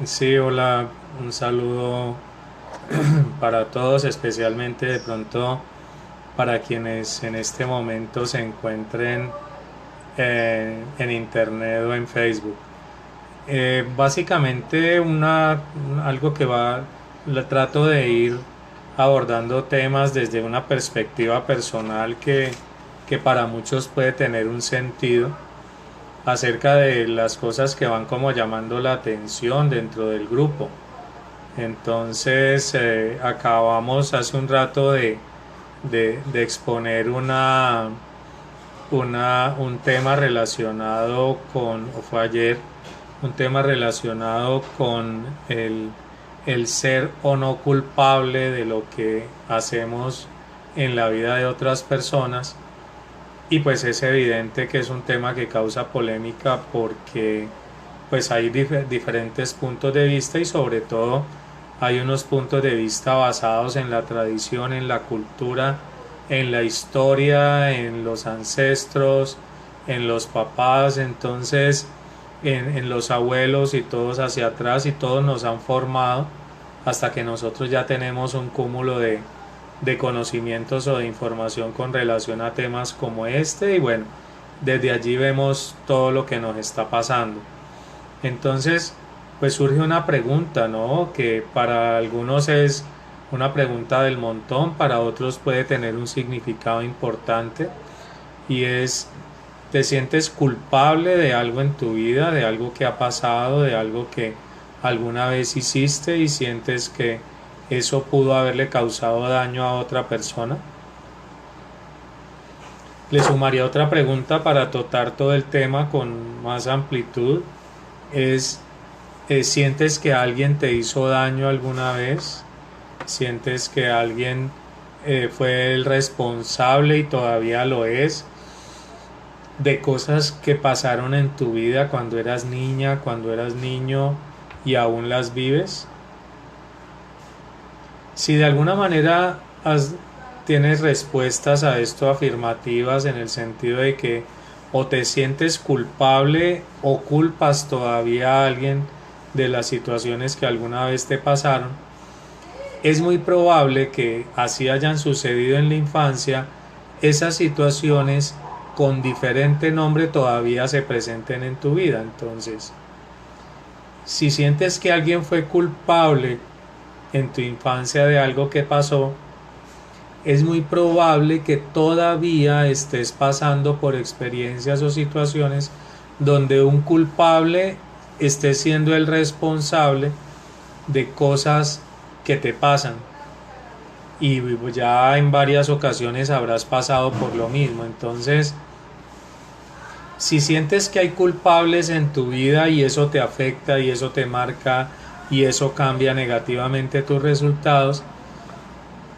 Sí, hola, un saludo para todos, especialmente de pronto para quienes en este momento se encuentren en internet o en Facebook. Básicamente algo que trato de ir abordando temas desde una perspectiva personal que para muchos puede tener un sentido acerca de las cosas que van como llamando la atención dentro del grupo. Entonces, acabamos hace un rato de exponer un tema relacionado o fue ayer, un tema relacionado con el ser o no culpable de lo que hacemos en la vida de otras personas. Y pues es evidente que es un tema que causa polémica porque pues hay diferentes puntos de vista y sobre todo hay unos puntos de vista basados en la tradición, en la cultura, en la historia, en los ancestros, en los papás, entonces en los abuelos y todos hacia atrás, y todos nos han formado hasta que nosotros ya tenemos un cúmulo de conocimientos o de información con relación a temas como este, y bueno, desde allí vemos todo lo que nos está pasando. Entonces, pues surge una pregunta, ¿no? Que para algunos es una pregunta del montón, para otros puede tener un significado importante, y es: ¿te sientes culpable de algo en tu vida, de algo que ha pasado, de algo que alguna vez hiciste y sientes que eso pudo haberle causado daño a otra persona? Le sumaría otra pregunta para tratar todo el tema con más amplitud. Es, ¿sientes que alguien te hizo daño alguna vez? ¿Sientes que alguien fue el responsable y todavía lo es de cosas que pasaron en tu vida cuando eras niña, cuando eras niño, y aún las vives? Si de alguna manera tienes respuestas a esto afirmativas, en el sentido de que o te sientes culpable o culpas todavía a alguien de las situaciones que alguna vez te pasaron, es muy probable que así hayan sucedido en la infancia, esas situaciones con diferente nombre todavía se presenten en tu vida. Entonces, si sientes que alguien fue culpable en tu infancia de algo que pasó, es muy probable que todavía estés pasando por experiencias o situaciones donde un culpable esté siendo el responsable de cosas que te pasan, y ya en varias ocasiones habrás pasado por lo mismo. Entonces, si sientes que hay culpables en tu vida y eso te afecta y eso te marca y eso cambia negativamente tus resultados,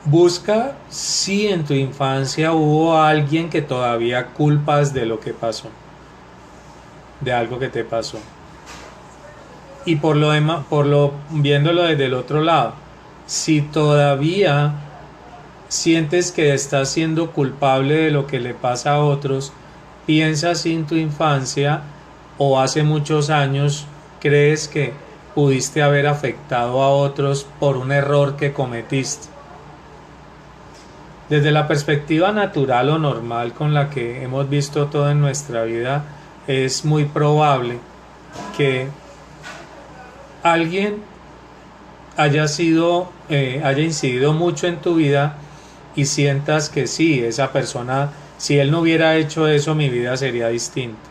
busca si en tu infancia hubo alguien que todavía culpas de lo que pasó, de algo que te pasó. Y por lo demás, viéndolo desde el otro lado, si todavía sientes que estás siendo culpable de lo que le pasa a otros, piensa si en tu infancia o hace muchos años crees que pudiste haber afectado a otros por un error que cometiste. Desde la perspectiva natural o normal con la que hemos visto todo en nuestra vida, es muy probable que alguien haya incidido mucho en tu vida y sientas que sí, esa persona, si él no hubiera hecho eso, mi vida sería distinta.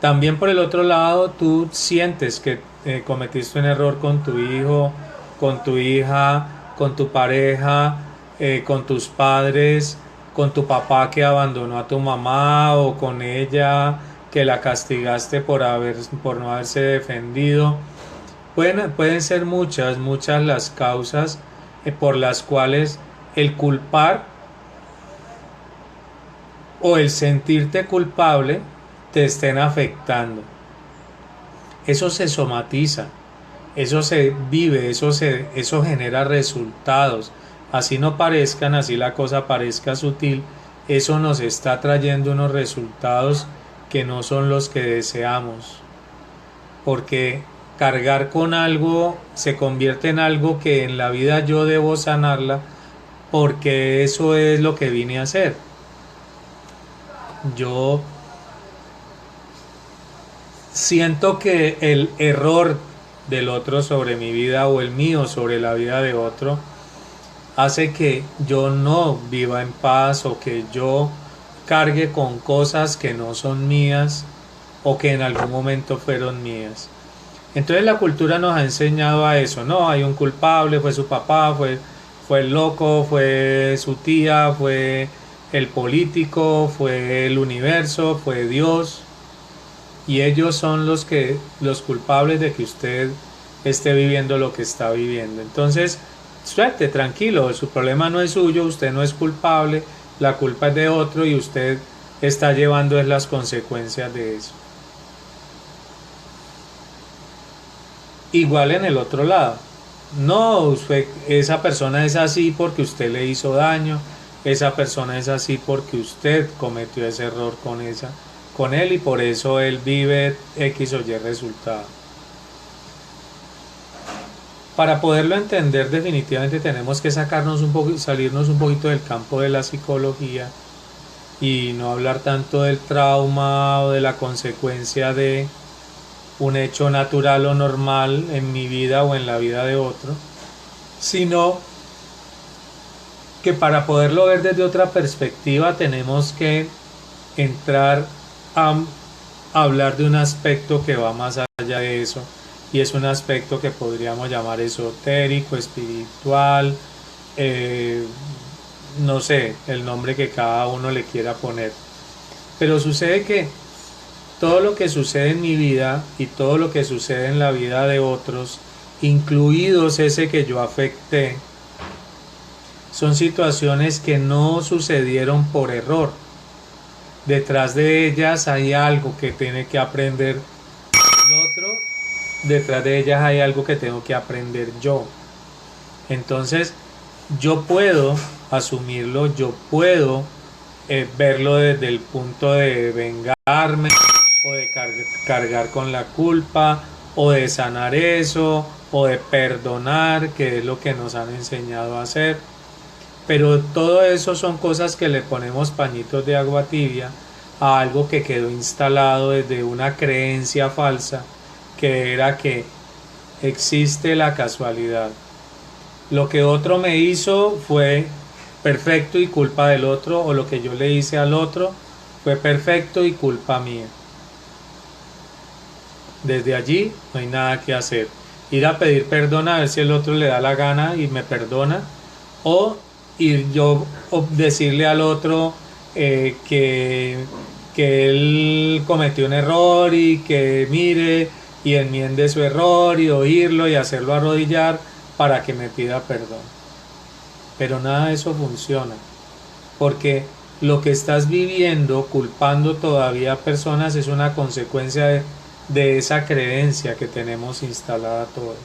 También por el otro lado, tú sientes que cometiste un error con tu hijo, con tu hija, con tu pareja, con tus padres, con tu papá que abandonó a tu mamá, o con ella que la castigaste por no haberse defendido. Pueden ser muchas las causas por las cuales el culpar o el sentirte culpable te estén afectando. Eso se somatiza, eso se vive, eso genera resultados. Así no parezcan, así la cosa parezca sutil, eso nos está trayendo unos resultados que no son los que deseamos. Porque cargar con algo se convierte en algo que en la vida yo debo sanarla porque eso es lo que vine a hacer. Yo siento que el error del otro sobre mi vida o el mío sobre la vida de otro hace que yo no viva en paz o que yo cargue con cosas que no son mías o que en algún momento fueron mías. Entonces la cultura nos ha enseñado a eso, no, hay un culpable, fue su papá, fue el loco, fue su tía, fue el político, fue el universo, fue Dios, y ellos son los culpables de que usted esté viviendo lo que está viviendo. Entonces, suerte, tranquilo, su problema no es suyo, usted no es culpable, la culpa es de otro y usted está llevando las consecuencias de eso. Igual en el otro lado. No, esa persona es así porque usted le hizo daño, esa persona es así porque usted cometió ese error con él y por eso él vive X o Y resultado. Para poderlo entender definitivamente tenemos que salirnos un poquito del campo de la psicología y no hablar tanto del trauma o de la consecuencia de un hecho natural o normal en mi vida o en la vida de otro, sino que para poderlo ver desde otra perspectiva tenemos que entrar a hablar de un aspecto que va más allá de eso, y es un aspecto que podríamos llamar esotérico, espiritual, no sé, el nombre que cada uno le quiera poner. Pero sucede que todo lo que sucede en mi vida y todo lo que sucede en la vida de otros, incluidos ese que yo afecté, son situaciones que no sucedieron por error. Detrás de ellas hay algo que tiene que aprender el otro, detrás de ellas hay algo que tengo que aprender yo. Entonces, yo puedo asumirlo, yo puedo verlo desde el punto de vengarme o de cargar con la culpa o de sanar eso o de perdonar, que es lo que nos han enseñado a hacer. Pero todo eso son cosas que le ponemos pañitos de agua tibia a algo que quedó instalado desde una creencia falsa, que era que existe la casualidad. Lo que otro me hizo fue perfecto y culpa del otro, o lo que yo le hice al otro fue perfecto y culpa mía. Desde allí no hay nada que hacer. Ir a pedir perdón a ver si el otro le da la gana y me perdona, o ir yo decirle al otro que él cometió un error y que mire y enmiende su error y oírlo y hacerlo arrodillar para que me pida perdón. Pero nada de eso funciona, porque lo que estás viviendo culpando todavía a personas es una consecuencia de esa creencia que tenemos instalada todos.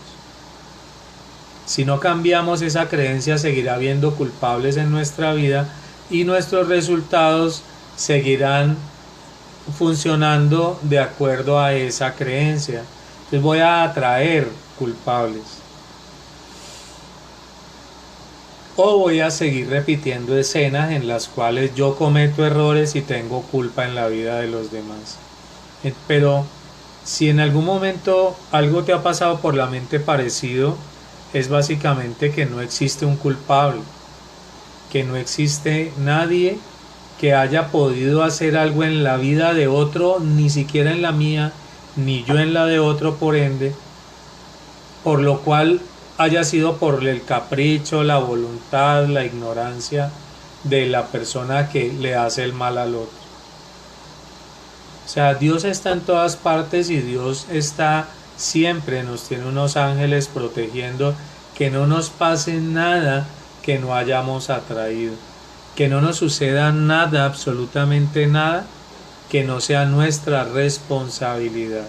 Si no cambiamos esa creencia, seguirá habiendo culpables en nuestra vida y nuestros resultados seguirán funcionando de acuerdo a esa creencia. Entonces voy a atraer culpables. O voy a seguir repitiendo escenas en las cuales yo cometo errores y tengo culpa en la vida de los demás. Pero si en algún momento algo te ha pasado por la mente parecido, es básicamente que no existe un culpable, que no existe nadie que haya podido hacer algo en la vida de otro, ni siquiera en la mía, ni yo en la de otro, por ende, por lo cual haya sido por el capricho, la voluntad, la ignorancia de la persona que le hace el mal al otro. O sea, Dios está en todas partes y Dios está siempre, nos tiene unos ángeles protegiendo que no nos pase nada que no hayamos atraído, que no nos suceda nada, absolutamente nada, que no sea nuestra responsabilidad.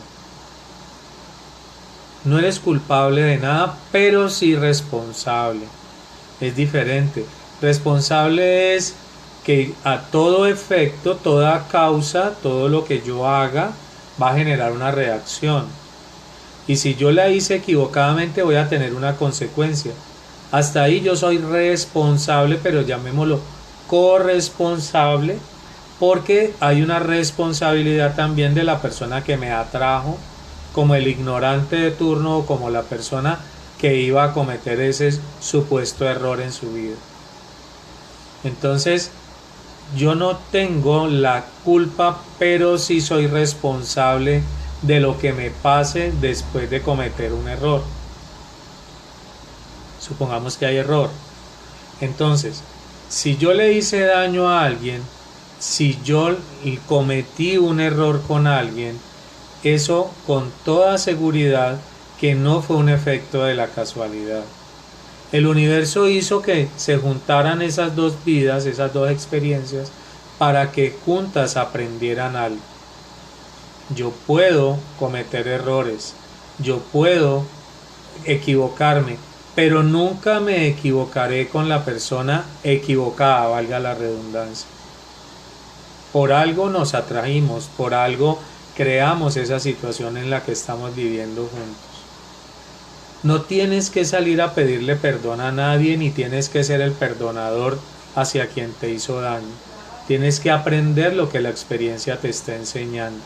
No eres culpable de nada, pero sí responsable. Es diferente. Responsable es que a todo efecto, toda causa, todo lo que yo haga va a generar una reacción. y si yo la hice equivocadamente voy a tener una consecuencia. Hasta ahí yo soy responsable, pero llamémoslo corresponsable, porque hay una responsabilidad también de la persona que me atrajo, como el ignorante de turno o como la persona que iba a cometer ese supuesto error en su vida. Entonces, yo no tengo la culpa, pero sí soy responsable de lo que me pase después de cometer un error. Supongamos que hay error. Entonces, si yo le hice daño a alguien, si yo cometí un error con alguien, eso con toda seguridad que no fue un efecto de la casualidad. El universo hizo que se juntaran esas dos vidas, esas dos experiencias, para que juntas aprendieran algo. Yo puedo cometer errores, yo puedo equivocarme, pero nunca me equivocaré con la persona equivocada, valga la redundancia. Por algo nos atrajimos, por algo creamos esa situación en la que estamos viviendo juntos. No tienes que salir a pedirle perdón a nadie, ni tienes que ser el perdonador hacia quien te hizo daño. Tienes que aprender lo que la experiencia te está enseñando.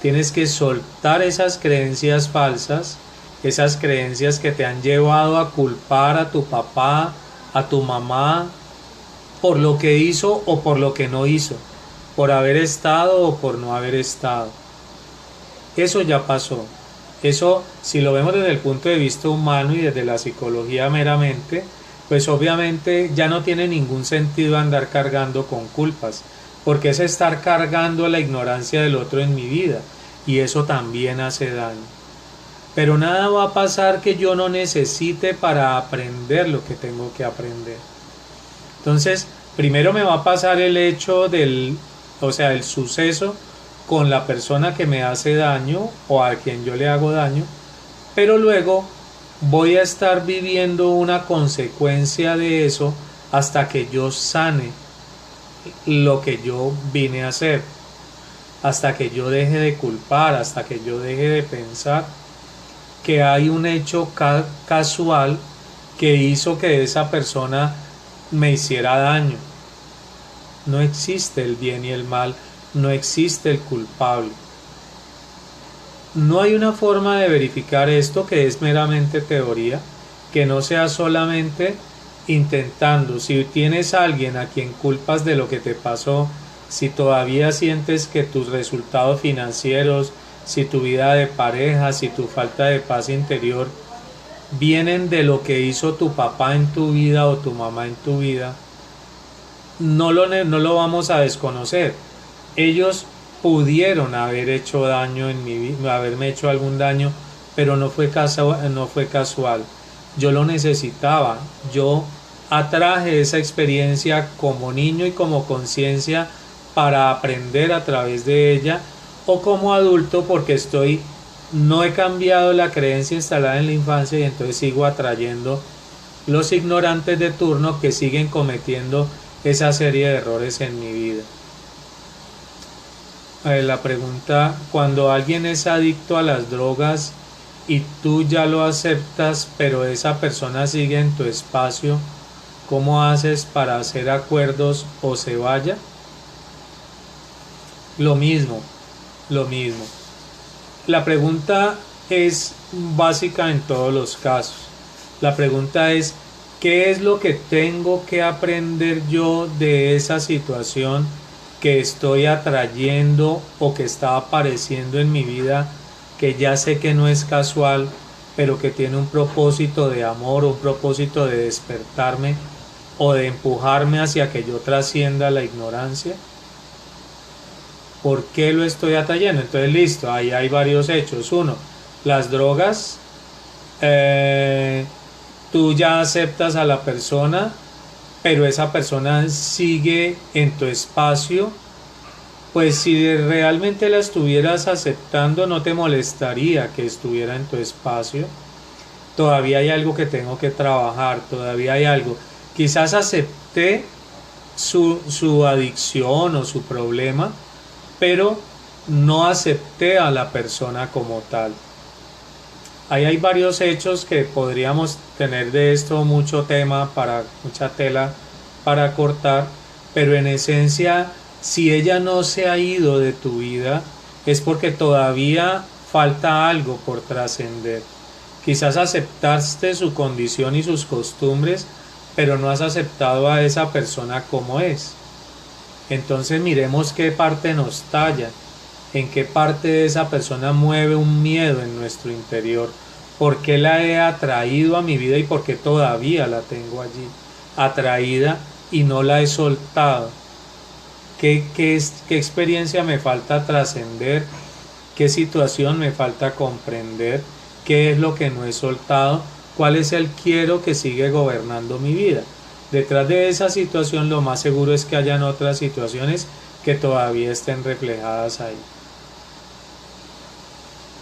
Tienes que soltar esas creencias falsas, esas creencias que te han llevado a culpar a tu papá, a tu mamá, por lo que hizo o por lo que no hizo, por haber estado o por no haber estado. Eso ya pasó. Eso, si lo vemos desde el punto de vista humano y desde la psicología meramente, pues obviamente ya no tiene ningún sentido andar cargando con culpas, porque es estar cargando la ignorancia del otro en mi vida, y eso también hace daño. Pero nada va a pasar que yo no necesite para aprender lo que tengo que aprender. Entonces, primero me va a pasar el hecho el suceso con la persona que me hace daño o a quien yo le hago daño, pero luego voy a estar viviendo una consecuencia de eso hasta que yo sane lo que yo vine a hacer, hasta que yo deje de culpar, hasta que yo deje de pensar que hay un hecho casual que hizo que esa persona me hiciera daño. No existe el bien y el mal, no existe el culpable. No hay una forma de verificar esto, que es meramente teoría, que no sea solamente intentando. Si tienes a alguien a quien culpas de lo que te pasó, si todavía sientes que tus resultados financieros, si tu vida de pareja, si tu falta de paz interior vienen de lo que hizo tu papá en tu vida o tu mamá en tu vida, no lo vamos a desconocer. Ellos pudieron haber hecho daño en mi vida, haberme hecho algún daño, pero no fue casual. Yo lo necesitaba. Yo atraje esa experiencia como niño y como conciencia para aprender a través de ella, o como adulto porque no he cambiado la creencia instalada en la infancia y entonces sigo atrayendo los ignorantes de turno que siguen cometiendo esa serie de errores en mi vida. La pregunta: cuando alguien es adicto a las drogas y tú ya lo aceptas, pero esa persona sigue en tu espacio, ¿cómo haces para hacer acuerdos o se vaya? Lo mismo. La pregunta es básica en todos los casos. La pregunta es: ¿qué es lo que tengo que aprender yo de esa situación que estoy atrayendo o que está apareciendo en mi vida, que ya sé que no es casual, pero que tiene un propósito de amor, un propósito de despertarme o de empujarme hacia que yo trascienda la ignorancia? ¿Por qué lo estoy atrayendo? Entonces, listo, ahí hay varios hechos. Uno, las drogas. Tú ya aceptas a la persona, pero esa persona sigue en tu espacio. Pues si realmente la estuvieras aceptando, no te molestaría que estuviera en tu espacio. Todavía hay algo que tengo que trabajar, todavía hay algo. Quizás acepté su adicción o su problema, pero no acepté a la persona como tal. Ahí hay varios hechos que podríamos tener de esto mucho tema, para mucha tela para cortar, pero en esencia, si ella no se ha ido de tu vida, es porque todavía falta algo por trascender. Quizás aceptaste su condición y sus costumbres, pero no has aceptado a esa persona como es. Entonces miremos qué parte nos talla, en qué parte de esa persona mueve un miedo en nuestro interior, por qué la he atraído a mi vida y por qué todavía la tengo allí, atraída y no la he soltado. ¿Qué experiencia me falta trascender? ¿Qué situación me falta comprender? ¿Qué es lo que no he soltado? ¿Cuál es el quiero que sigue gobernando mi vida? Detrás de esa situación lo más seguro es que hayan otras situaciones que todavía estén reflejadas ahí.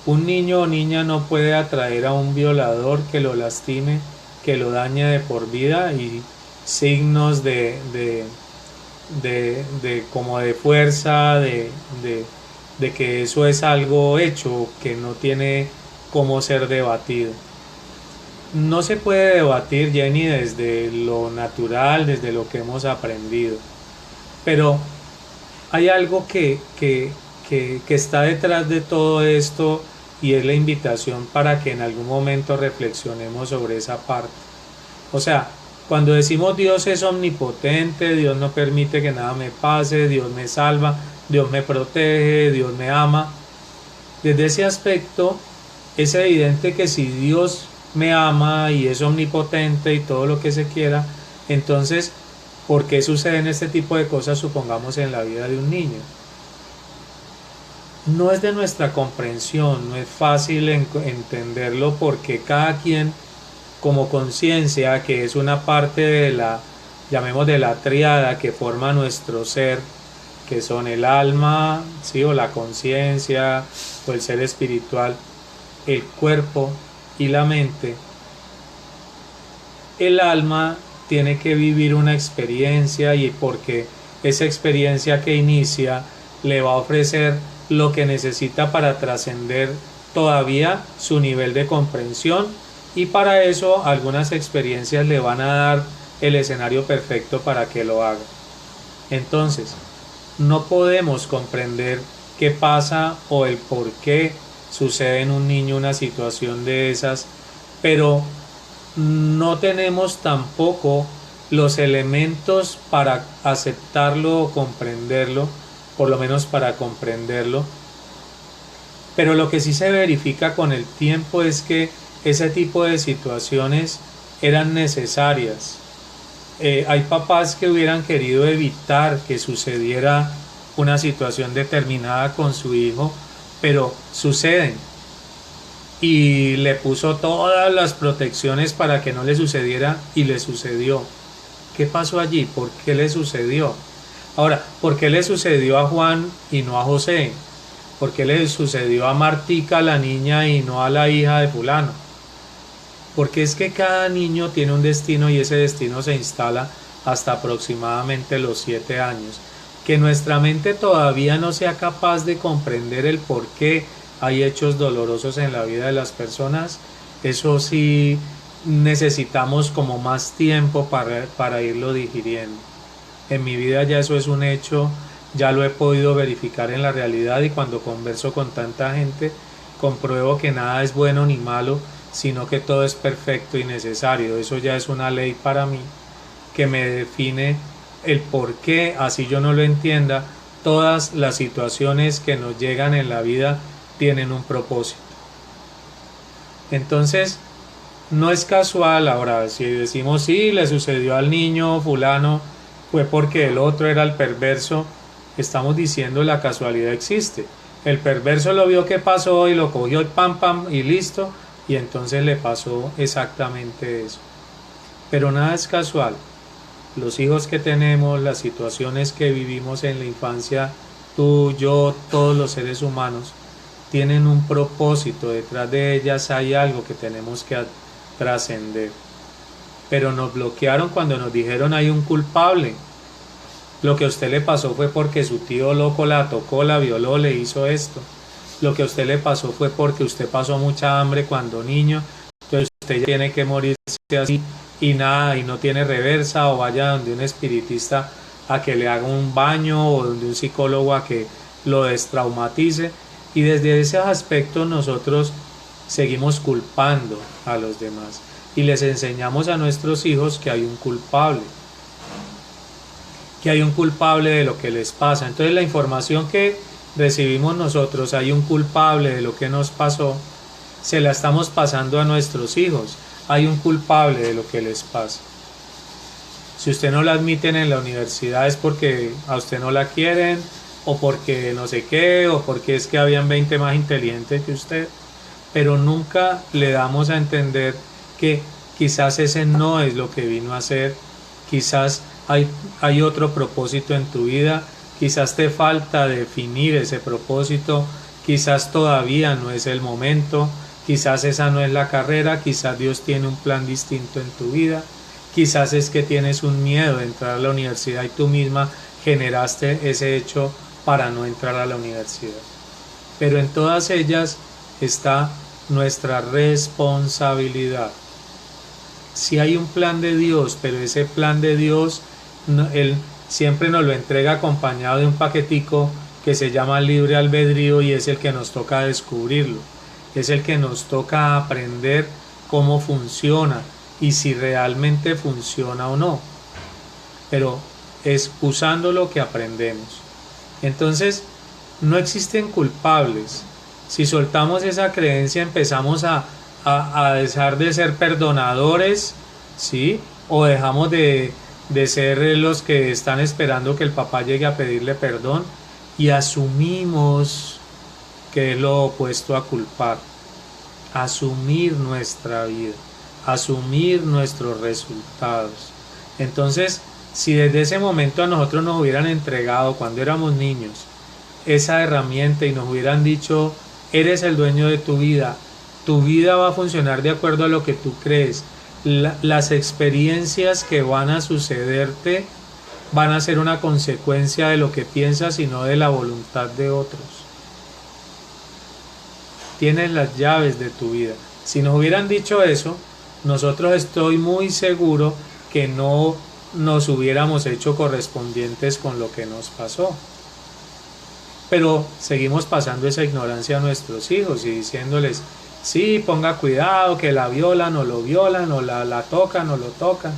Un niño o niña no puede atraer a un violador que lo lastime, que lo dañe de por vida, y signos como de fuerza, de que eso es algo hecho, que no tiene cómo ser debatido. No se puede debatir, Jenny, desde lo natural, desde lo que hemos aprendido, pero hay algo que está detrás de todo esto, y es la invitación para que en algún momento reflexionemos sobre esa parte. O sea, cuando decimos Dios es omnipotente, Dios no permite que nada me pase, Dios me salva, Dios me protege, Dios me ama, desde ese aspecto es evidente que si Dios me ama y es omnipotente y todo lo que se quiera, entonces, ¿por qué suceden este tipo de cosas, supongamos, en la vida de un niño? No es de nuestra comprensión, no es fácil entenderlo, porque cada quien, como conciencia, que es una parte de la, llamemos, de la tríada que forma nuestro ser, que son el alma, ¿sí?, o la conciencia, o el ser espiritual, el cuerpo y la mente. El alma tiene que vivir una experiencia, y porque esa experiencia que inicia le va a ofrecer lo que necesita para trascender todavía su nivel de comprensión, y para eso algunas experiencias le van a dar el escenario perfecto para que lo haga. Entonces, no podemos comprender qué pasa o el por qué sucede en un niño una situación de esas, pero no tenemos tampoco los elementos para aceptarlo o comprenderlo, por lo menos para comprenderlo. Pero lo que sí se verifica con el tiempo es que ese tipo de situaciones eran necesarias. Hay papás que hubieran querido evitar que sucediera una situación determinada con su hijo, pero suceden, y le puso todas las protecciones para que no le sucediera, y le sucedió. ¿Qué pasó allí? ¿Por qué le sucedió? Ahora, ¿por qué le sucedió a Juan y no a José? ¿Por qué le sucedió a Martica, la niña, y no a la hija de fulano? Porque es que cada niño tiene un destino, y ese destino se instala hasta aproximadamente los 7 años. Que nuestra mente todavía no sea capaz de comprender el por qué hay hechos dolorosos en la vida de las personas, eso sí necesitamos como más tiempo para irlo digiriendo. En mi vida ya eso es un hecho, ya lo he podido verificar en la realidad, y cuando converso con tanta gente compruebo que nada es bueno ni malo, sino que todo es perfecto y necesario. Eso ya es una ley para mí que me define el por qué, así yo no lo entienda, todas las situaciones que nos llegan en la vida tienen un propósito. Entonces, no es casual. Ahora, si decimos sí, le sucedió al niño fulano, fue porque el otro era el perverso, estamos diciendo la casualidad existe. El perverso lo vio que pasó y lo cogió, pam pam, y listo, y entonces le pasó exactamente eso. Pero nada es casual. Los hijos que tenemos, las situaciones que vivimos en la infancia, tú, yo, todos los seres humanos, tienen un propósito. Detrás de ellas hay algo que tenemos que trascender. Pero nos bloquearon cuando nos dijeron hay un culpable. Lo que a usted le pasó fue porque su tío loco la tocó, la violó, le hizo esto. lo que a usted le pasó fue porque usted pasó mucha hambre cuando niño, entonces usted ya tiene que morirse así y nada, y no tiene reversa, o vaya donde un espiritista a que le haga un baño, o donde un psicólogo a que lo destraumatice. Y desde ese aspecto nosotros seguimos culpando a los demás y les enseñamos a nuestros hijos que hay un culpable, de lo que les pasa. Entonces la información que recibimos nosotros, hay un culpable de lo que nos pasó, se la estamos pasando a nuestros hijos. Hay un culpable de lo que les pasa. Si usted no la admiten en la universidad es porque a usted no la quieren, o porque no sé qué, o porque es que habían 20 más inteligentes que usted, pero nunca le damos a entender que quizás ese no es lo que vino a hacer, quizás hay otro propósito en tu vida, quizás te falta definir ese propósito, quizás todavía no es el momento, quizás esa no es la carrera, quizás Dios tiene un plan distinto en tu vida, quizás es que tienes un miedo de entrar a la universidad y tú misma generaste ese hecho para no entrar a la universidad. Pero en todas ellas está nuestra responsabilidad. Si hay un plan de Dios, pero ese plan de Dios, Él siempre nos lo entrega acompañado de un paquetico que se llama libre albedrío, y es el que nos toca descubrirlo, es el que nos toca aprender cómo funciona y si realmente funciona o no, pero es usándolo que aprendemos. Entonces no existen culpables. Si soltamos esa creencia empezamos a dejar de ser perdonadores, ¿sí? O dejamos de ser los que están esperando que el papá llegue a pedirle perdón, y asumimos que es lo opuesto a culpar. Asumir nuestra vida, asumir nuestros resultados. Entonces, si desde ese momento a nosotros nos hubieran entregado cuando éramos niños esa herramienta y nos hubieran dicho, eres el dueño de tu vida va a funcionar de acuerdo a lo que tú crees, las experiencias que van a sucederte van a ser una consecuencia de lo que piensas y no de la voluntad de otros. Tienes las llaves de tu vida. Si nos hubieran dicho eso, nosotros estoy muy seguro que no nos hubiéramos hecho correspondientes con lo que nos pasó. Pero seguimos pasando esa ignorancia a nuestros hijos y diciéndoles, sí, ponga cuidado, que la violan o lo violan, o la tocan o lo tocan.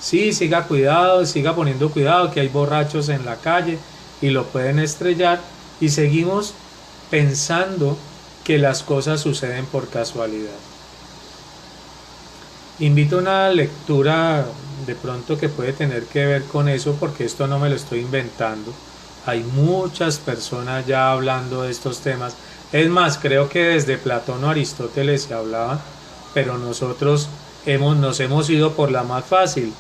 Sí, siga cuidado, siga poniendo cuidado, que hay borrachos en la calle y lo pueden estrellar. Y seguimos pensando que las cosas suceden por casualidad. Invito a una lectura de pronto que puede tener que ver con eso, porque esto no me lo estoy inventando. Hay muchas personas ya hablando de estos temas. Es más, creo que desde Platón o Aristóteles se hablaba, pero nosotros nos hemos ido por la más fácil.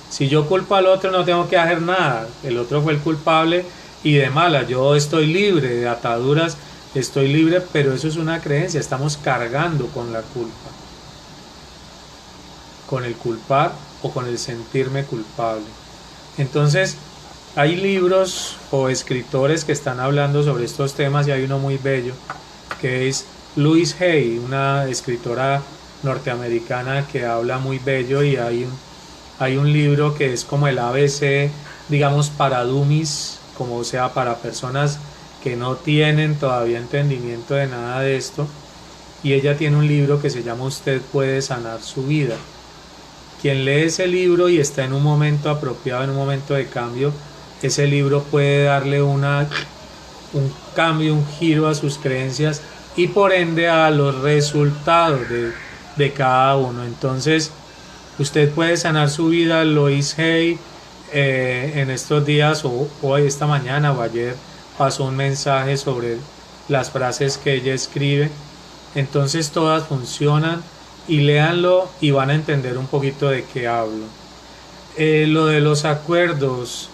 Si yo culpo al otro no tengo que hacer nada, el otro fue el culpable y de mala, yo estoy libre de ataduras, estoy libre, pero eso es una creencia, estamos cargando con la culpa, con el culpar o con el sentirme culpable. Entonces, hay libros o escritores que están hablando sobre estos temas, y hay uno muy bello que es Louise Hay, una escritora norteamericana que habla muy bello, y hay un libro que es como el ABC, digamos, para dummies, como sea, para personas que no tienen todavía entendimiento de nada de esto, y ella tiene un libro que se llama Usted puede sanar su vida. Quien lee ese libro y está en un momento apropiado, en un momento de cambio, ese libro puede darle un cambio, un giro a sus creencias y por ende a los resultados de cada uno. Entonces, usted puede sanar su vida. Louise Hay en estos días, o hoy, esta mañana o ayer, pasó un mensaje sobre las frases que ella escribe. Entonces todas funcionan, y léanlo y van a entender un poquito de qué hablo. Lo de los acuerdos,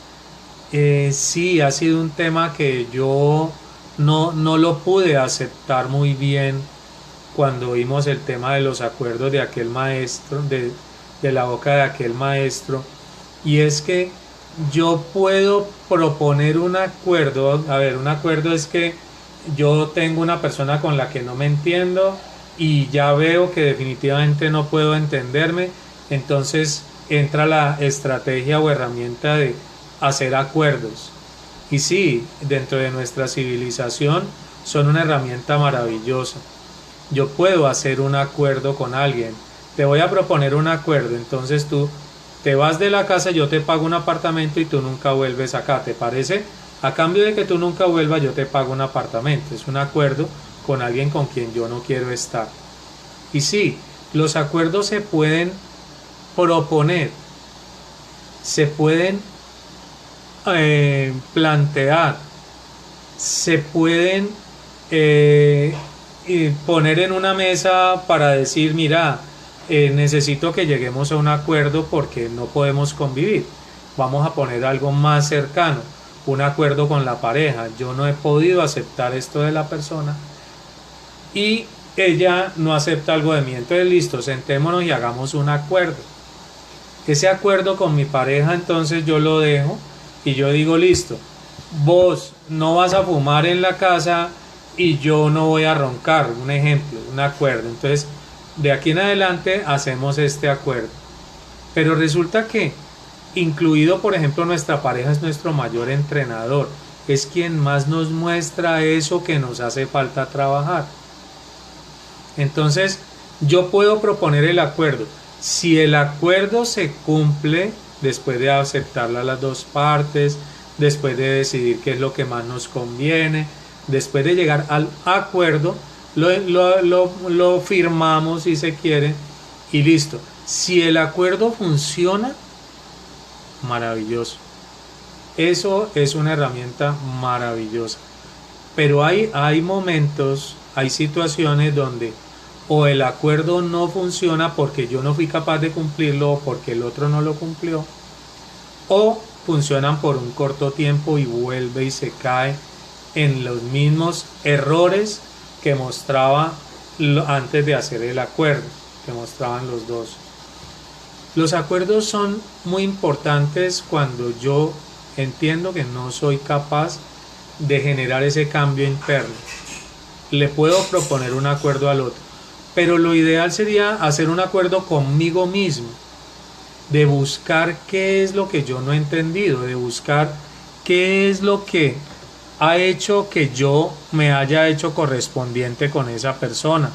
sí, ha sido un tema que yo no lo pude aceptar muy bien cuando vimos el tema de los acuerdos de aquel maestro, de la boca de aquel maestro, y es que yo puedo proponer un acuerdo. A ver, un acuerdo es que yo tengo una persona con la que no me entiendo y ya veo que definitivamente no puedo entenderme, entonces entra la estrategia o herramienta de hacer acuerdos. Y sí, dentro de nuestra civilización son una herramienta maravillosa. Yo puedo hacer un acuerdo con alguien. Te voy a proponer un acuerdo, entonces tú te vas de la casa, yo te pago un apartamento y tú nunca vuelves acá, ¿te parece? A cambio de que tú nunca vuelvas, yo te pago un apartamento. Es un acuerdo con alguien con quien yo no quiero estar. Y sí, los acuerdos se pueden proponer, se pueden plantear, se pueden poner en una mesa para decir, mira, necesito que lleguemos a un acuerdo porque no podemos convivir. Vamos a poner algo más cercano, un acuerdo con la pareja. Yo no he podido aceptar esto de la persona y ella no acepta algo de mí. Entonces, listo, sentémonos y hagamos un acuerdo. Ese acuerdo con mi pareja, entonces yo lo dejo y yo digo, listo, vos no vas a fumar en la casa y yo no voy a roncar, un ejemplo, un acuerdo. Entonces, de aquí en adelante hacemos este acuerdo. Pero resulta que, incluido por ejemplo nuestra pareja es nuestro mayor entrenador, es quien más nos muestra eso que nos hace falta trabajar. Entonces, yo puedo proponer el acuerdo. Si el acuerdo se cumple, después de aceptarla a las dos partes, después de decidir qué es lo que más nos conviene, después de llegar al acuerdo, lo firmamos si se quiere y listo. Si el acuerdo funciona, maravilloso. Eso es una herramienta maravillosa. Pero hay momentos, hay situaciones donde o el acuerdo no funciona porque yo no fui capaz de cumplirlo o porque el otro no lo cumplió, o funcionan por un corto tiempo y vuelve y se cae en los mismos errores que mostraba antes de hacer el acuerdo, que mostraban los dos. Los acuerdos son muy importantes cuando yo entiendo que no soy capaz de generar ese cambio interno. Le puedo proponer un acuerdo al otro, pero lo ideal sería hacer un acuerdo conmigo mismo, de buscar qué es lo que yo no he entendido, de buscar qué es lo que ha hecho que yo me haya hecho correspondiente con esa persona,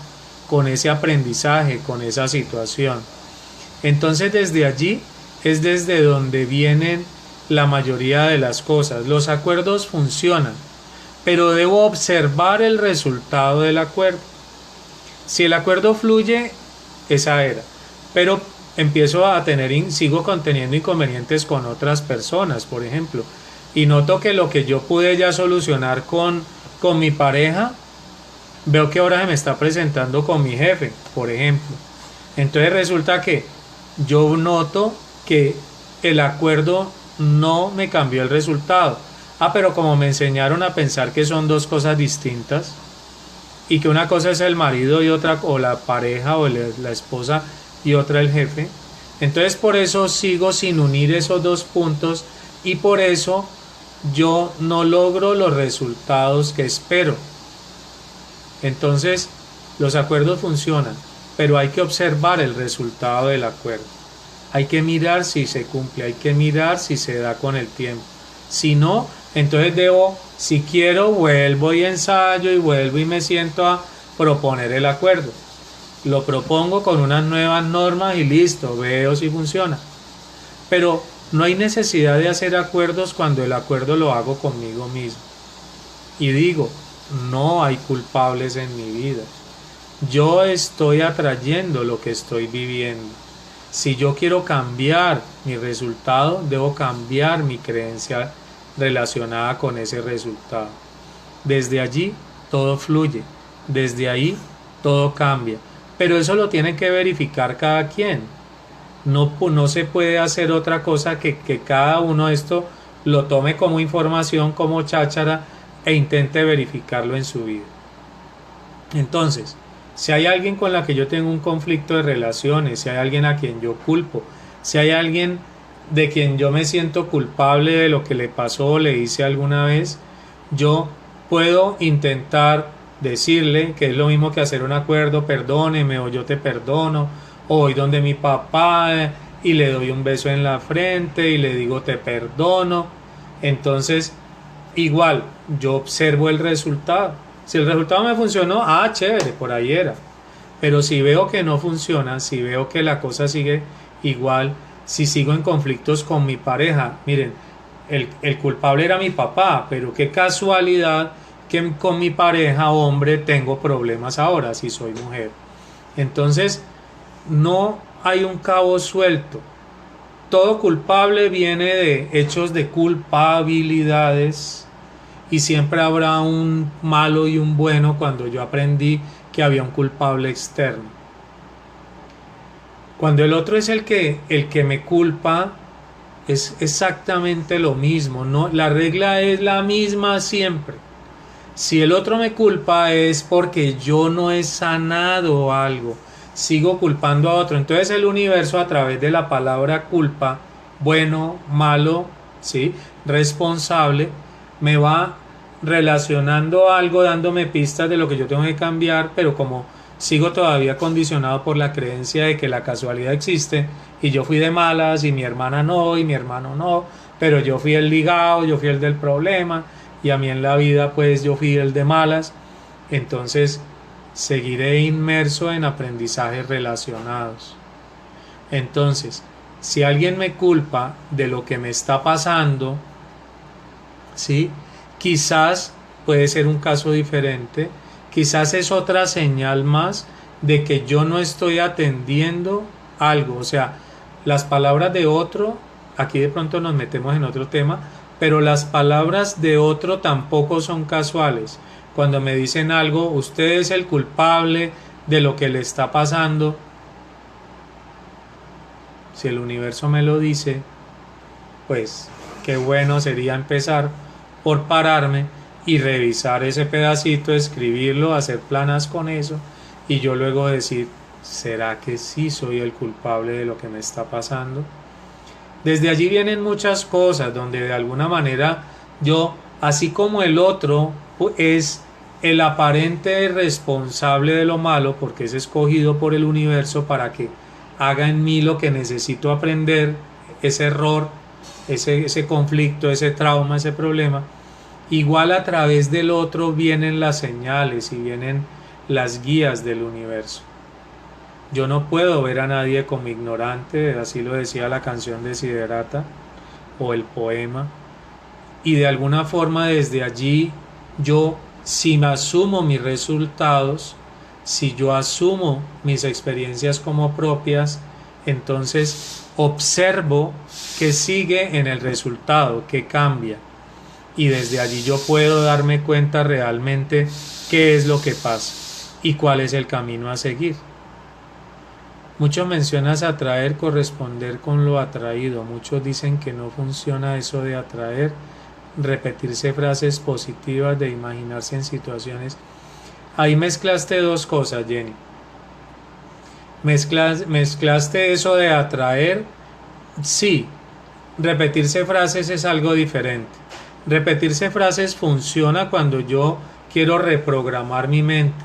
con ese aprendizaje, con esa situación. Entonces desde allí es desde donde vienen la mayoría de las cosas. Los acuerdos funcionan, pero debo observar el resultado del acuerdo. Si el acuerdo fluye, esa era, pero empiezo a tener, sigo conteniendo inconvenientes con otras personas, por ejemplo, y noto que lo que yo pude ya solucionar con mi pareja, veo que ahora se me está presentando con mi jefe, por ejemplo. Entonces resulta que yo noto que el acuerdo no me cambió el resultado. Pero como me enseñaron a pensar que son dos cosas distintas y que una cosa es el marido y otra, o la pareja o la esposa y otra el jefe, entonces por eso sigo sin unir esos dos puntos y por eso yo no logro los resultados que espero. Entonces los acuerdos funcionan, pero hay que observar el resultado del acuerdo. Hay que mirar si se cumple, hay que mirar si se da con el tiempo. Si no, entonces si quiero, vuelvo y ensayo y vuelvo y me siento a proponer el acuerdo. Lo propongo con unas nuevas normas y listo, veo si funciona. Pero no hay necesidad de hacer acuerdos cuando el acuerdo lo hago conmigo mismo. Y digo, no hay culpables en mi vida. Yo estoy atrayendo lo que estoy viviendo. Si yo quiero cambiar mi resultado, debo cambiar mi creencia relacionada con ese resultado. Desde allí todo fluye, desde ahí todo cambia. Pero eso lo tiene que verificar cada quien. No se puede hacer otra cosa que cada uno esto lo tome como información, como cháchara, e intente verificarlo en su vida. Entonces, si hay alguien con la que yo tengo un conflicto de relaciones, si hay alguien a quien yo culpo, si hay alguien de quien yo me siento culpable de lo que le pasó o le hice alguna vez, yo Puedo intentar decirle que es lo mismo que hacer un acuerdo, perdóneme o yo te perdono, o voy donde mi papá y le doy un beso en la frente y le digo te perdono. Entonces, igual, yo observo el resultado. Si el resultado me funcionó, chévere, por ahí era. Pero si veo que no funciona, si veo que la cosa sigue igual, si sigo en conflictos con mi pareja, miren, el culpable era mi papá, pero qué casualidad que con mi pareja hombre tengo problemas ahora si soy mujer. Entonces, no hay un cabo suelto. Todo culpable viene de hechos de culpabilidades y siempre habrá un malo y un bueno cuando yo aprendí que había un culpable externo. Cuando el otro es el que me culpa, es exactamente lo mismo, ¿no? La regla es la misma siempre. Si el otro me culpa es porque yo no he sanado algo, sigo culpando a otro. Entonces el universo a través de la palabra culpa, bueno, malo, ¿sí? Responsable, me va relacionando algo, dándome pistas de lo que yo tengo que cambiar, pero como sigo todavía condicionado por la creencia de que la casualidad existe y yo fui de malas y mi hermana no y mi hermano no, pero yo fui el ligado, yo fui el del problema y a mí en la vida pues yo fui el de malas, entonces seguiré inmerso en aprendizajes relacionados. Entonces, si alguien me culpa de lo que me está pasando, ¿sí? Quizás puede ser un caso diferente, quizás es otra señal más de que yo no estoy atendiendo algo, o sea, las palabras de otro, aquí de pronto nos metemos en otro tema, pero las palabras de otro tampoco son casuales. Cuando me dicen algo, usted es el culpable de lo que le está pasando, si el universo me lo dice, pues qué bueno sería empezar por pararme y revisar ese pedacito, escribirlo, hacer planas con eso y yo luego decir, ¿será que sí soy el culpable de lo que me está pasando? Desde allí vienen muchas cosas donde de alguna manera yo, así como el otro es el aparente responsable de lo malo porque es escogido por el universo para que haga en mí lo que necesito aprender, ese error, ese conflicto, ese trauma, ese problema, igual a través del otro vienen las señales y vienen las guías del universo. Yo no puedo ver a nadie como ignorante, así lo decía la canción de Siddhartha o el poema, y de alguna forma desde allí yo, si me asumo mis resultados, si yo asumo mis experiencias como propias, entonces observo que sigue en el resultado, que cambia, y desde allí yo puedo darme cuenta realmente qué es lo que pasa y cuál es el camino a seguir. Muchos mencionas atraer, corresponder con lo atraído. Muchos dicen que no funciona eso de atraer, repetirse frases positivas, de imaginarse en situaciones. Ahí mezclaste dos cosas, Jenny. Mezclaste eso de atraer. Sí, repetirse frases es algo diferente. Repetirse frases funciona cuando yo quiero reprogramar mi mente,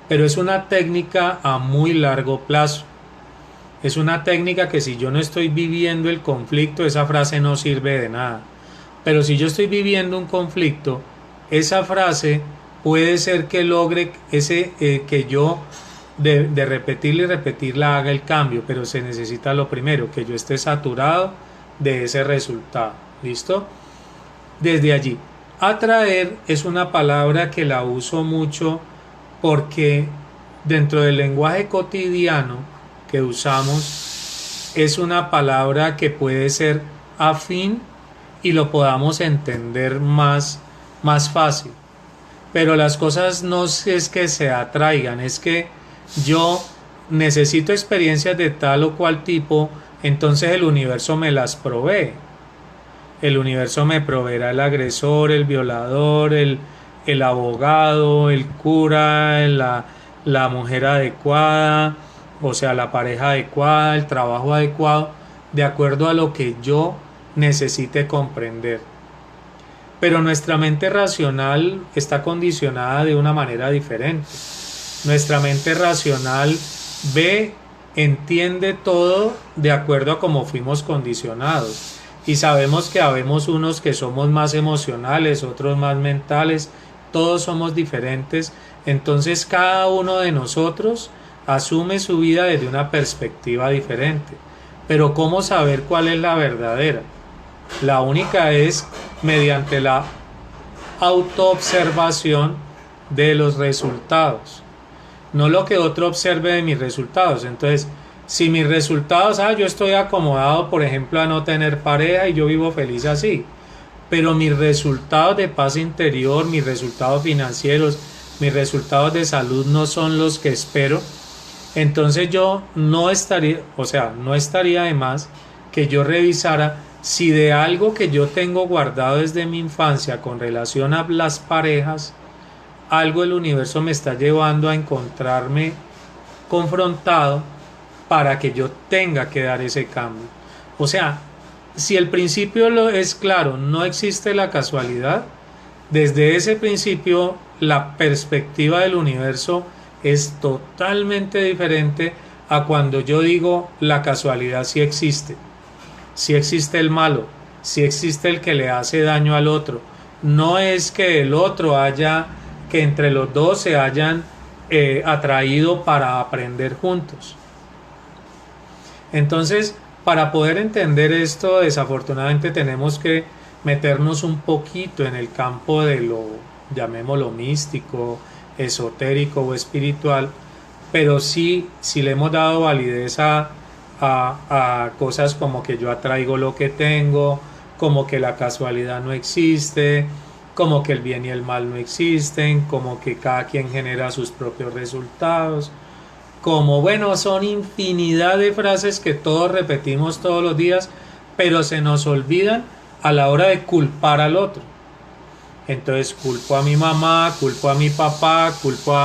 pero es una técnica a muy largo plazo. Es una técnica que si yo no estoy viviendo el conflicto, esa frase no sirve de nada. Pero si yo estoy viviendo un conflicto, esa frase puede ser que logre que yo de repetirla y repetirla haga el cambio, pero se necesita lo primero, que yo esté saturado de ese resultado. ¿Listo? Desde allí, atraer es una palabra que la uso mucho porque dentro del lenguaje cotidiano que usamos es una palabra que puede ser afín y lo podamos entender más fácil. Pero las cosas no es que se atraigan, es que yo necesito experiencias de tal o cual tipo, entonces el universo me las provee. El universo me proveerá el agresor, el violador, el abogado, el cura, la mujer adecuada, o sea, la pareja adecuada, el trabajo adecuado, de acuerdo a lo que yo necesite comprender. pero nuestra mente racional está condicionada de una manera diferente. Nuestra mente racional ve, entiende todo de acuerdo a cómo fuimos condicionados. Y sabemos que habemos unos que somos más emocionales, otros más mentales, todos somos diferentes. Entonces cada uno de nosotros asume su vida desde una perspectiva diferente. Pero ¿cómo saber cuál es la verdadera? La única es mediante la autoobservación de los resultados. No lo que otro observe de mis resultados. Entonces, si mis resultados, yo estoy acomodado, por ejemplo, a no tener pareja y yo vivo feliz así. Pero mis resultados de paz interior, mis resultados financieros, mis resultados de salud no son los que espero. Entonces yo no estaría, no estaría de más que yo revisara si de algo que yo tengo guardado desde mi infancia con relación a las parejas, algo el universo me está llevando a encontrarme confrontado para que yo tenga que dar ese cambio. O sea, si el principio es claro, no existe la casualidad, desde ese principio la perspectiva del universo es totalmente diferente a cuando yo digo la casualidad sí existe. Sí existe el malo, sí existe el que le hace daño al otro. No es que el otro que entre los dos se hayan atraído para aprender juntos. Entonces, para poder entender esto, desafortunadamente tenemos que meternos un poquito en el campo de lo, llamémoslo místico, esotérico o espiritual, pero sí le hemos dado validez a cosas como que yo atraigo lo que tengo, como que la casualidad no existe, como que el bien y el mal no existen, como que cada quien genera sus propios resultados, como son infinidad de frases que todos repetimos todos los días, pero se nos olvidan a la hora de culpar al otro. Entonces culpo a mi mamá, culpo a mi papá, culpo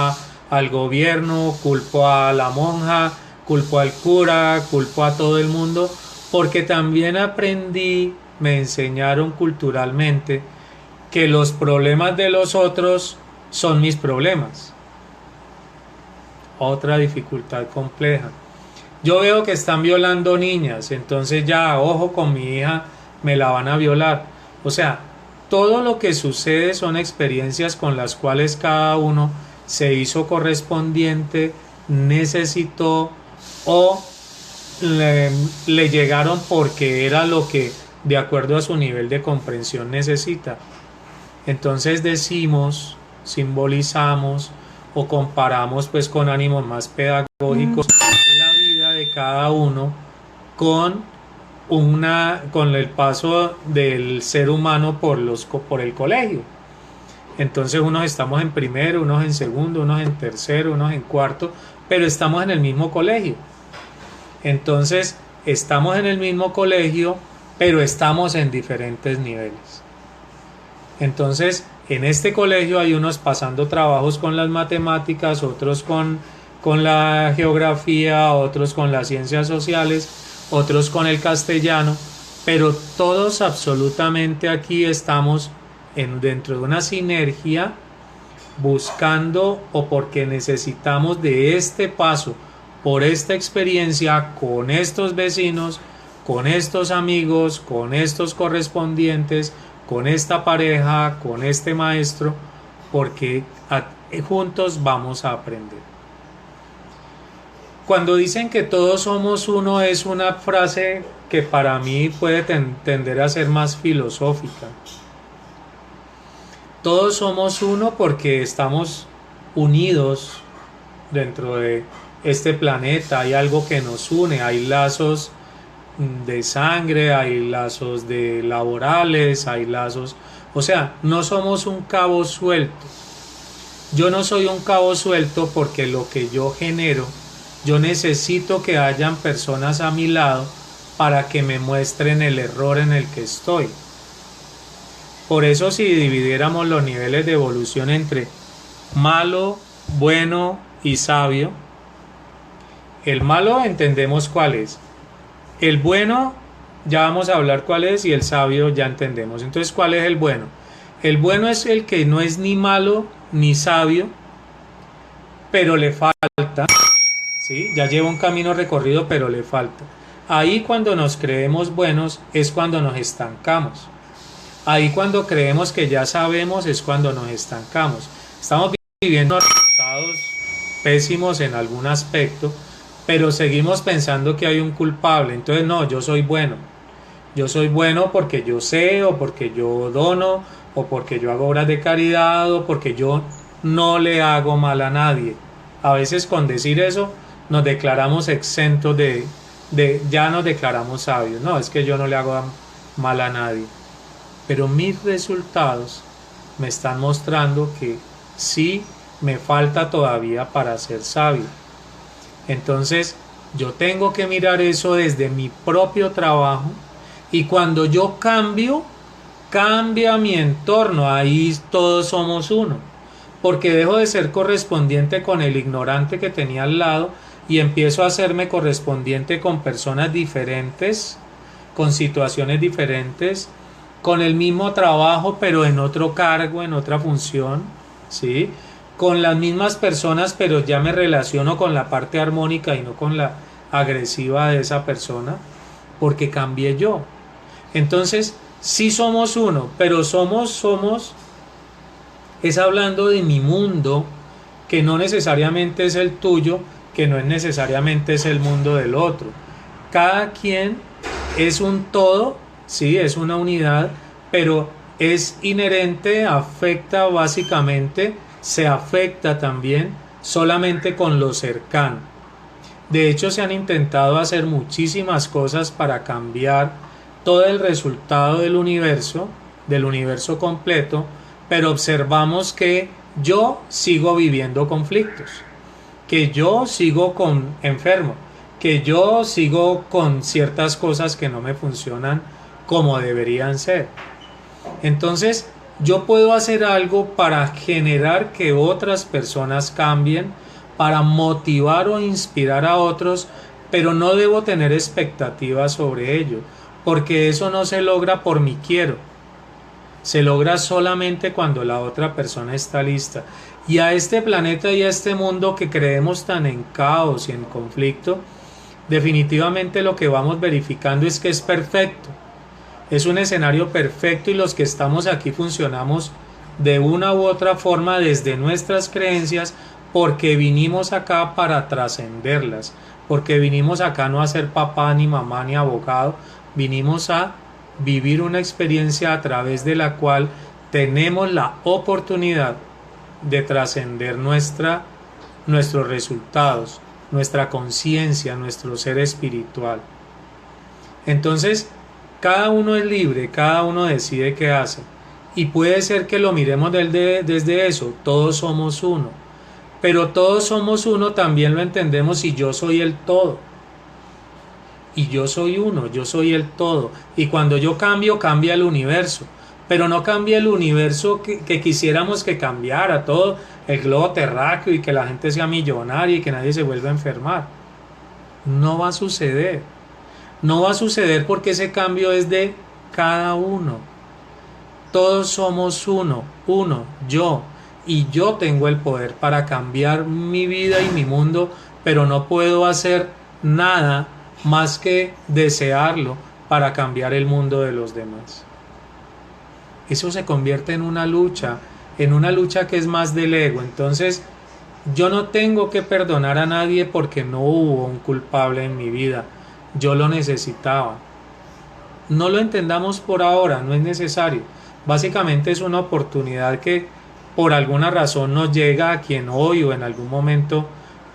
al gobierno, culpo a la monja, culpo al cura, culpo a todo el mundo, porque también aprendí, me enseñaron culturalmente que los problemas de los otros son mis problemas. Otra dificultad compleja. Yo veo que están violando niñas, entonces ya, ojo con mi hija, me la van a violar. O sea, todo lo que sucede son experiencias con las cuales cada uno se hizo correspondiente, necesitó o le llegaron porque era lo que de acuerdo a su nivel de comprensión necesita. Entonces decimos, simbolizamos o comparamos pues con ánimos más pedagógicos la vida de cada uno con el paso del ser humano por el colegio. Entonces unos estamos en primero, unos en segundo, unos en tercero, unos en cuarto, pero estamos en el mismo colegio. Entonces estamos en el mismo colegio, pero estamos en diferentes niveles. Entonces en este colegio hay unos pasando trabajos con las matemáticas, otros con la geografía, otros con las ciencias sociales, otros con el castellano, pero todos absolutamente aquí estamos dentro de una sinergia buscando o porque necesitamos de este paso por esta experiencia con estos vecinos, con estos amigos, con estos correspondientes, con esta pareja, con este maestro, porque juntos vamos a aprender. Cuando dicen que todos somos uno es una frase que para mí puede tender a ser más filosófica. Todos somos uno porque estamos unidos dentro de este planeta, hay algo que nos une, hay lazos de sangre, hay lazos laborales, hay lazos, o sea, no somos un cabo suelto. Yo no soy un cabo suelto porque lo que yo genero, yo necesito que hayan personas a mi lado para que me muestren el error en el que estoy. Por eso si dividiéramos los niveles de evolución entre malo, bueno y sabio, el malo entendemos cuál es, el bueno ya vamos a hablar cuál es y el sabio ya entendemos. Entonces, ¿cuál es el bueno? El bueno es el que no es ni malo ni sabio, pero le falta, ¿sí? Ya lleva un camino recorrido, pero le falta. Ahí cuando nos creemos buenos es cuando nos estancamos. Ahí cuando creemos que ya sabemos es cuando nos estancamos. Estamos viviendo resultados pésimos en algún aspecto, pero seguimos pensando que hay un culpable. Entonces no, yo soy bueno. Yo soy bueno porque yo sé, o porque yo dono, o porque yo hago obras de caridad, o porque yo no le hago mal a nadie. A veces con decir eso nos declaramos exentos ya nos declaramos sabios. No, es que yo no le hago mal a nadie. Pero mis resultados me están mostrando que sí me falta todavía para ser sabio. Entonces yo tengo que mirar eso desde mi propio trabajo, y cuando yo cambio, cambia mi entorno, ahí todos somos uno, porque dejo de ser correspondiente con el ignorante que tenía al lado y empiezo a hacerme correspondiente con personas diferentes, con situaciones diferentes, con el mismo trabajo pero en otro cargo, en otra función, ¿sí? Con las mismas personas, pero ya me relaciono con la parte armónica y no con la agresiva de esa persona, porque cambié yo. Entonces, sí somos uno, pero somos, es hablando de mi mundo, que no necesariamente es el tuyo, que no es necesariamente es el mundo del otro. Cada quien es un todo, sí, es una unidad, pero es inherente, afecta básicamente, se afecta también solamente con lo cercano. De hecho, se han intentado hacer muchísimas cosas para cambiar todo el resultado del universo completo, pero observamos que yo sigo viviendo conflictos, que yo sigo enfermo, que yo sigo con ciertas cosas que no me funcionan como deberían ser. Entonces, yo puedo hacer algo para generar que otras personas cambien, para motivar o inspirar a otros, pero no debo tener expectativas sobre ello, porque eso no se logra por mi quiero. Se logra solamente cuando la otra persona está lista. Y a este planeta y a este mundo que creemos tan en caos y en conflicto, definitivamente lo que vamos verificando es que es perfecto. Es un escenario perfecto, y los que estamos aquí funcionamos de una u otra forma desde nuestras creencias, porque vinimos acá para trascenderlas, porque vinimos acá no a ser papá, ni mamá, ni abogado, vinimos a vivir una experiencia a través de la cual tenemos la oportunidad de trascender nuestros resultados, nuestra conciencia, nuestro ser espiritual. Entonces, cada uno es libre, cada uno decide qué hace. Y puede ser que lo miremos desde eso, todos somos uno. Pero todos somos uno también lo entendemos si yo soy el todo. Y yo soy uno, yo soy el todo. Y cuando yo cambio, cambia el universo. Pero no cambia el universo que quisiéramos que cambiara, todo el globo terráqueo, y que la gente sea millonaria y que nadie se vuelva a enfermar. No va a suceder. No va a suceder porque ese cambio es de cada uno. Todos somos uno, yo. Y yo tengo el poder para cambiar mi vida y mi mundo, pero no puedo hacer nada más que desearlo para cambiar el mundo de los demás. Eso se convierte en una lucha que es más del ego. Entonces, yo no tengo que perdonar a nadie porque no hubo un culpable en mi vida. Yo lo necesitaba. No lo entendamos por ahora, no es necesario. Básicamente es una oportunidad que por alguna razón nos llega a quien hoy o en algún momento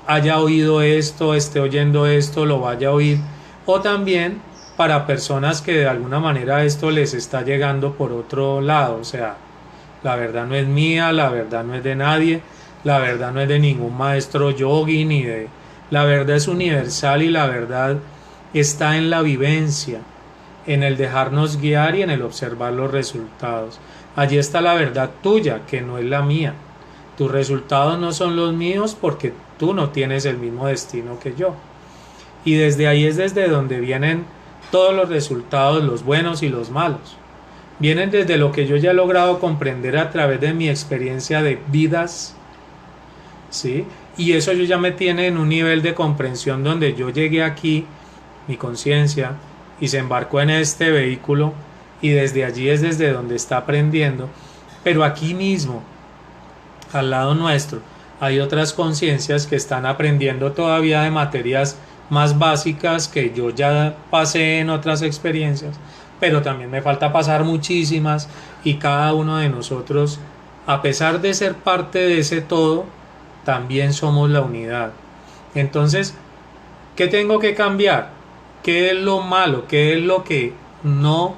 haya oído esto, esté oyendo esto, lo vaya a oír, o también para personas que de alguna manera esto les está llegando por otro lado. O sea, la verdad no es mía, la verdad no es de nadie, la verdad no es de ningún maestro yogi, la verdad es universal, y la verdad está en la vivencia, en el dejarnos guiar y en el observar los resultados. Allí está la verdad tuya, que no es la mía. Tus resultados no son los míos porque tú no tienes el mismo destino que yo. Y desde ahí es desde donde vienen todos los resultados, los buenos y los malos. vienen desde lo que yo ya he logrado comprender a través de mi experiencia de vidas, ¿sí? Y eso yo ya me tiene en un nivel de comprensión donde yo llegué aquí, mi conciencia, y se embarcó en este vehículo, y desde allí es desde donde está aprendiendo. Pero aquí mismo, al lado nuestro, hay otras conciencias que están aprendiendo todavía de materias más básicas que yo ya pasé en otras experiencias, pero también me falta pasar muchísimas, y cada uno de nosotros, a pesar de ser parte de ese todo, también somos la unidad. Entonces, ¿qué tengo que cambiar? ¿Qué es lo malo? ¿Qué es lo que no?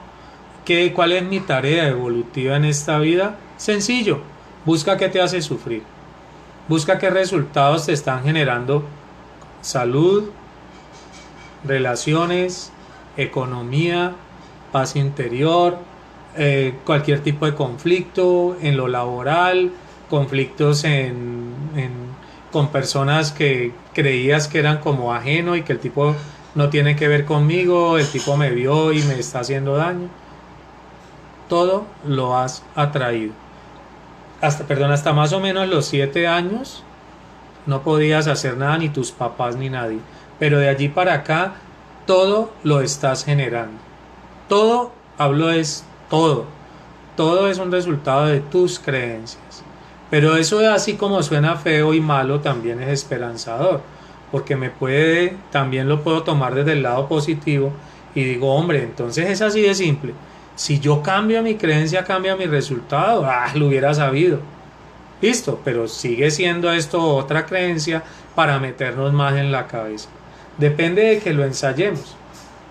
¿Cuál es mi tarea evolutiva en esta vida? Sencillo, busca qué te hace sufrir. Busca qué resultados te están generando salud, relaciones, economía, paz interior, cualquier tipo de conflicto en lo laboral, conflictos con personas que creías que eran como ajeno y que el tipo no tiene que ver conmigo, el tipo me vio y me está haciendo daño. Todo lo has atraído. Hasta más o menos los 7 años no podías hacer nada, ni tus papás ni nadie. Pero de allí para acá, todo lo estás generando. Todo, hablo es todo. Todo es un resultado de tus creencias. Pero eso, así como suena feo y malo, también es esperanzador. Porque también lo puedo tomar desde el lado positivo y digo, hombre, entonces es así de simple. Si yo cambio mi creencia, cambia mi resultado. Lo hubiera sabido. Listo, pero sigue siendo esto otra creencia para meternos más en la cabeza. Depende de que lo ensayemos,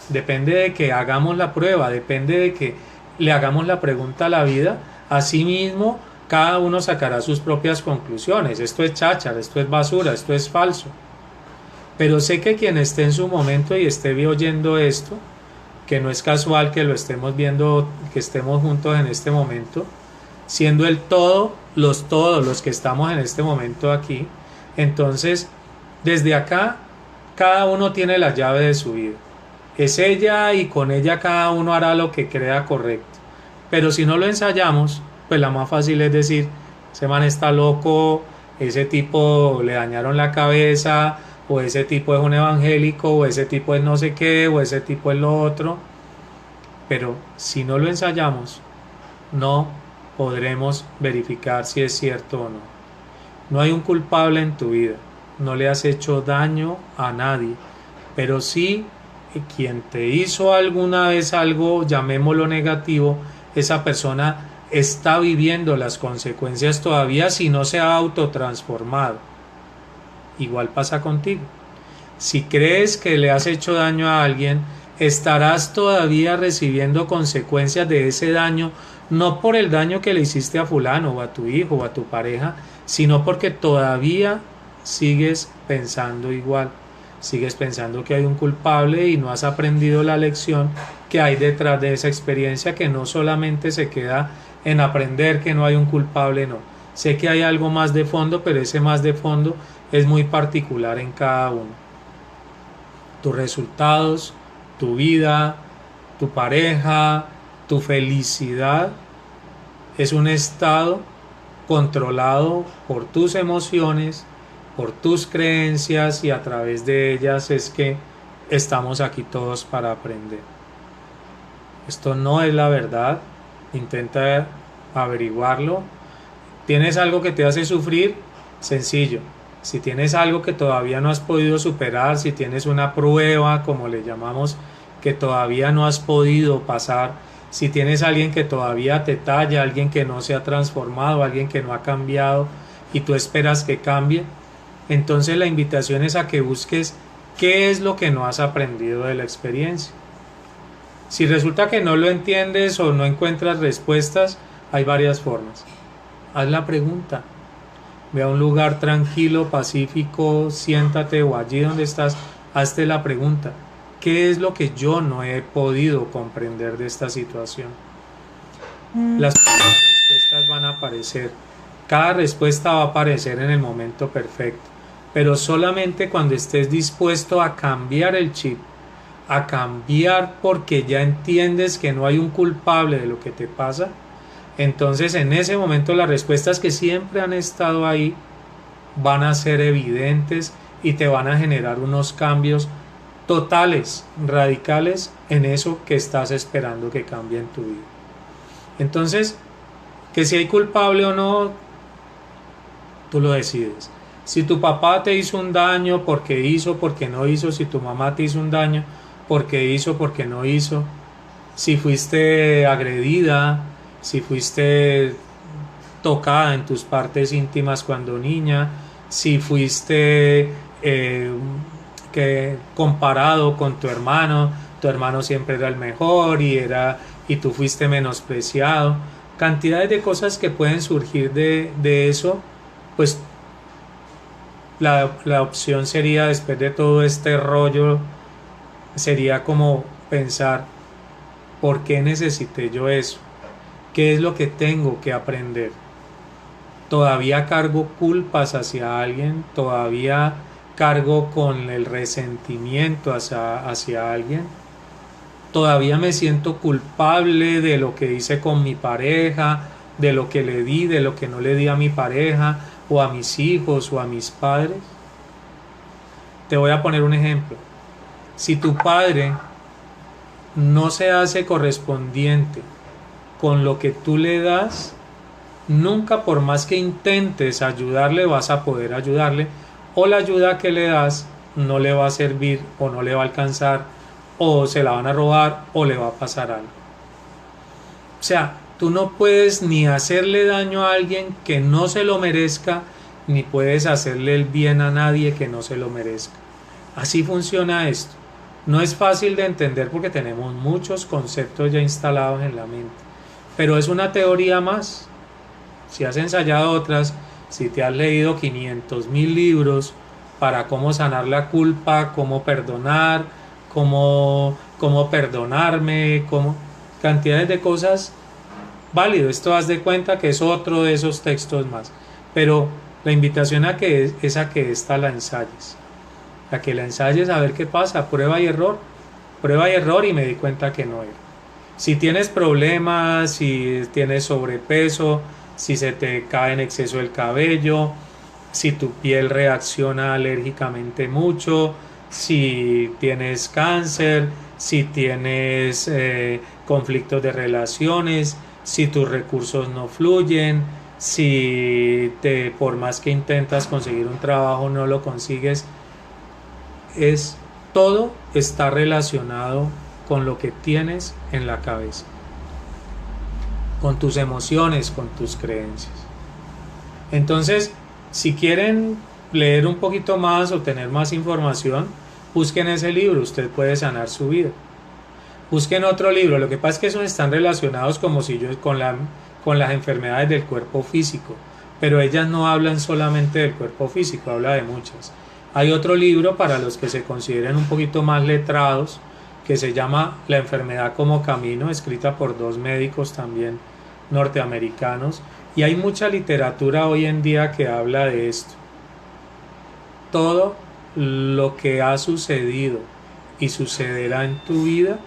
depende de que hagamos la prueba, depende de que le hagamos la pregunta a la vida. Asimismo, cada uno sacará sus propias conclusiones. Esto es cháchara, esto es basura, esto es falso. Pero sé que quien esté en su momento y esté oyendo esto, que no es casual que lo estemos viendo, que estemos juntos en este momento, siendo el todo, todos los que estamos en este momento aquí, entonces desde acá cada uno tiene la llave de su vida. Es ella, y con ella cada uno hará lo que crea correcto. Pero si no lo ensayamos, pues la más fácil es decir, ese man está loco, ese tipo le dañaron la cabeza, o ese tipo es un evangélico, o ese tipo es no sé qué, o ese tipo es lo otro. Pero si no lo ensayamos, no podremos verificar si es cierto o no. No hay un culpable en tu vida, no le has hecho daño a nadie, pero sí quien te hizo alguna vez algo, llamémoslo negativo, esa persona está viviendo las consecuencias todavía si no se ha autotransformado. Igual pasa contigo. Si crees que le has hecho daño a alguien, estarás todavía recibiendo consecuencias de ese daño, no por el daño que le hiciste a fulano o a tu hijo o a tu pareja, sino porque todavía sigues pensando igual, sigues pensando que hay un culpable y no has aprendido la lección que hay detrás de esa experiencia, que no solamente se queda en aprender que no hay un culpable, no. Sé que hay algo más de fondo, pero ese más de fondo es muy particular en cada uno. Tus resultados, tu vida, tu pareja, tu felicidad es un estado controlado por tus emociones, por tus creencias, y a través de ellas es que estamos aquí todos para aprender. Esto no es la verdad, intenta averiguarlo. ¿Tienes algo que te hace sufrir? Sencillo. Si tienes algo que todavía no has podido superar, si tienes una prueba, como le llamamos, que todavía no has podido pasar, si tienes a alguien que todavía te talla, alguien que no se ha transformado, alguien que no ha cambiado y tú esperas que cambie, entonces la invitación es a que busques qué es lo que no has aprendido de la experiencia. Si resulta que no lo entiendes o no encuentras respuestas, hay varias formas. Haz la pregunta. Ve a un lugar tranquilo, pacífico, siéntate, o allí donde estás, hazte la pregunta. ¿Qué es lo que yo no he podido comprender de esta situación? Las respuestas van a aparecer. Cada respuesta va a aparecer en el momento perfecto, pero solamente cuando estés dispuesto a cambiar el chip, a cambiar porque ya entiendes que no hay un culpable de lo que te pasa, entonces en ese momento las respuestas que siempre han estado ahí van a ser evidentes y te van a generar unos cambios totales, radicales en eso que estás esperando que cambie en tu vida. Entonces, que si hay culpable o no, tú lo decides. Si tu papá te hizo un daño porque hizo, porque no hizo, si tu mamá te hizo un daño porque hizo, porque no hizo, si fuiste agredida, si fuiste tocada en tus partes íntimas cuando niña, si fuiste que comparado con tu hermano siempre era el mejor y tú fuiste menospreciado, cantidades de cosas que pueden surgir de eso, pues la opción sería, después de todo este rollo, sería como pensar, ¿por qué necesité yo eso? ¿Qué es lo que tengo que aprender? ¿Todavía cargo culpas hacia alguien? ¿Todavía cargo con el resentimiento hacia alguien? ¿Todavía me siento culpable de lo que hice con mi pareja, de lo que le di, de lo que no le di a mi pareja, o a mis hijos, o a mis padres? Te voy a poner un ejemplo. Si tu padre no se hace correspondiente con lo que tú le das, nunca, por más que intentes ayudarle, vas a poder ayudarle, o la ayuda que le das no le va a servir, o no le va a alcanzar, o se la van a robar, o le va a pasar algo. O sea, tú no puedes ni hacerle daño a alguien que no se lo merezca, ni puedes hacerle el bien a nadie que no se lo merezca. Así funciona esto. No es fácil de entender porque tenemos muchos conceptos ya instalados en la mente, pero es una teoría más. Si has ensayado otras, si te has leído 500,000 libros para cómo sanar la culpa, cómo perdonar, cómo perdonarme, cantidades de cosas, válido. Esto haz de cuenta que es otro de esos textos más. Pero la invitación es a que esta la ensayes. A que la ensayes a ver qué pasa, prueba y error. Prueba y error y me di cuenta que no era. Si tienes problemas, si tienes sobrepeso, si se te cae en exceso el cabello, si tu piel reacciona alérgicamente mucho, si tienes cáncer, si tienes conflictos de relaciones, si tus recursos no fluyen, si por más que intentas conseguir un trabajo no lo consigues, todo está relacionado con lo que tienes en la cabeza, con tus emociones, con tus creencias. Entonces, si quieren leer un poquito más o tener más información, busquen ese libro, usted puede sanar su vida. Busquen otro libro, lo que pasa es que esos están relacionados como si yo con las enfermedades del cuerpo físico, pero ellas no hablan solamente del cuerpo físico, habla de muchas. Hay otro libro para los que se consideren un poquito más letrados, que se llama La enfermedad como camino, escrita por 2 médicos también norteamericanos, y hay mucha literatura hoy en día que habla de esto. Todo lo que ha sucedido y sucederá en tu vida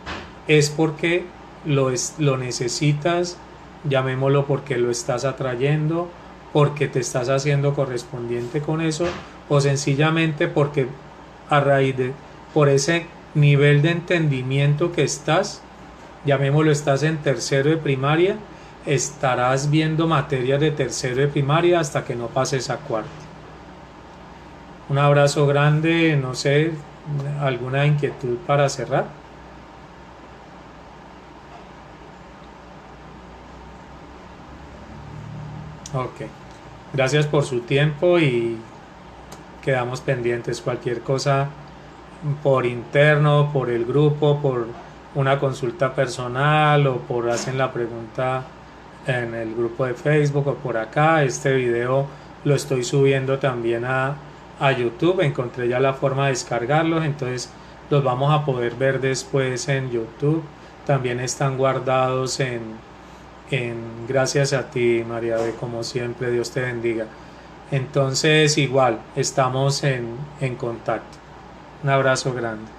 es porque lo necesitas, llamémoslo porque lo estás atrayendo, porque te estás haciendo correspondiente con eso, o sencillamente porque por ese nivel de entendimiento que estás, llamémoslo, estás en tercero de primaria, estarás viendo materias de tercero de primaria hasta que no pases a cuarto. Un abrazo grande, no sé, ¿alguna inquietud para cerrar? Ok, gracias por su tiempo y quedamos pendientes. Cualquier cosa por interno, por el grupo, por una consulta personal o por hacen la pregunta en el grupo de Facebook o por acá. Este video lo estoy subiendo también a YouTube. Encontré ya la forma de descargarlos, entonces los vamos a poder ver después en YouTube. También están guardados gracias a ti, María B, como siempre, Dios te bendiga. Entonces igual estamos en contacto. Un abrazo grande.